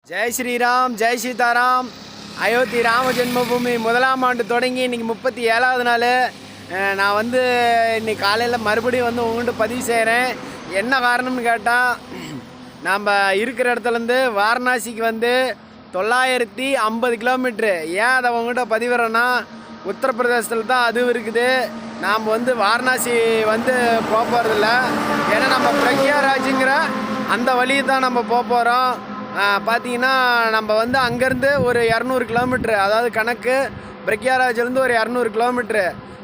ஜெய் ஸ்ரீராம், ஜெய் சீதாராம். அயோத்தி ராம ஜென்மபூமி முதலாம் ஆண்டு தொடங்கி இன்றைக்கி 37வது நாள். நான் இன்னைக்கு காலையில் மறுபடியும் உங்கள்கிட்ட பதிவு செய்கிறேன். என்ன காரணம்னு கேட்டால், நாம் இருக்கிற இடத்துலேருந்து வாரணாசிக்கு 950 கிலோமீட்ரு. ஏன் அதை உங்கள்கிட்ட பதிவிடுறேன்னா, உத்தரப்பிரதேசத்தில் தான் அதுவும் இருக்குது. நாம் வாரணாசி போக போகிறதில்ல. ஏன்னா நம்ம பிரக்யாராஜுங்கிற அந்த வழியை தான் நம்ம போக போகிறோம். பார்த்தீங்கன்னா நம்ம அங்கேருந்து ஒரு 200 கிலோமீட்ரு, அதாவது கணக்கு பிரக்யாராஜ்லேருந்து ஒரு 200 கிலோமீட்ரு.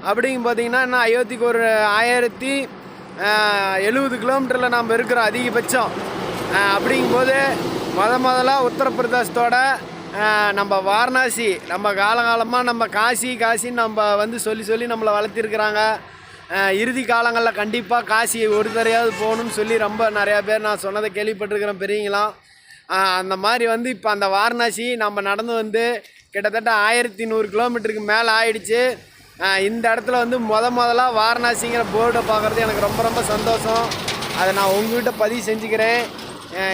அப்படிங்க பார்த்தீங்கன்னா இன்னும் அயோத்திக்கு ஒரு 1070 கிலோமீட்டரில் நம்ம இருக்கிறோம் அதிகபட்சம். அப்படிங்கும்போது முதலாக உத்தரப்பிரதேசத்தோட நம்ம வாரணாசி, நம்ம காலகாலமாக நம்ம காசின்னு நம்ம சொல்லி நம்மளை வளர்த்திருக்கிறாங்க. இறுதி காலங்களில் கண்டிப்பாக காசி ஒரு தரையாவது போகணும்னு சொல்லி ரொம்ப நிறையா பேர் நான் சொன்னதை கேள்விப்பட்டிருக்கிறேன் பெரியங்களாம். அந்த மாதிரி இப்போ அந்த வாரணாசி நம்ம நடந்து கிட்டத்தட்ட 1100 கிலோமீட்டருக்கு மேலே ஆயிடுச்சு. இந்த இடத்துல முதலாக வாரணாசிங்கிற போர்டை பார்க்குறது எனக்கு ரொம்ப ரொம்ப சந்தோஷம். அதை நான் உங்கள்கிட்ட பதிவு செஞ்சுக்கிறேன்.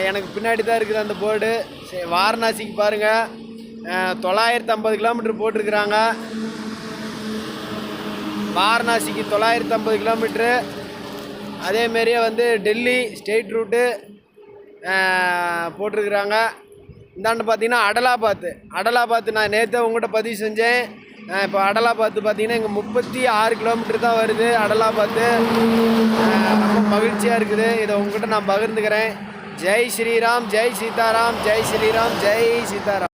எனக்கு பின்னாடி தான் இருக்குது அந்த போர்டு. வாரணாசிக்கு பாருங்கள், 950 கிலோமீட்டர் போட்டிருக்கிறாங்க. வாரணாசிக்கு 950 கிலோமீட்ரு. அதேமாரியே டெல்லி ஸ்டேட் ரூட்டு போட்டிருக்கிறாங்க. இந்தாண்டு பார்த்தீங்கன்னா அடலாபாத்து நான் நேற்று உங்கள்கிட்ட பதிவு செஞ்சேன். இப்போ அடலாபாத்து பார்த்தீங்கன்னா இங்கே 36 கிலோமீட்டர் தான் வருது. அடலாபாத்து ரொம்ப மகிழ்ச்சியாக இருக்குது. இதை உங்கள்கிட்ட நான் பகிர்ந்துக்கிறேன். ஜெய் ஸ்ரீராம், ஜெய் சீதாராம், ஜெய் ஸ்ரீராம், ஜெய் சீதாராம்.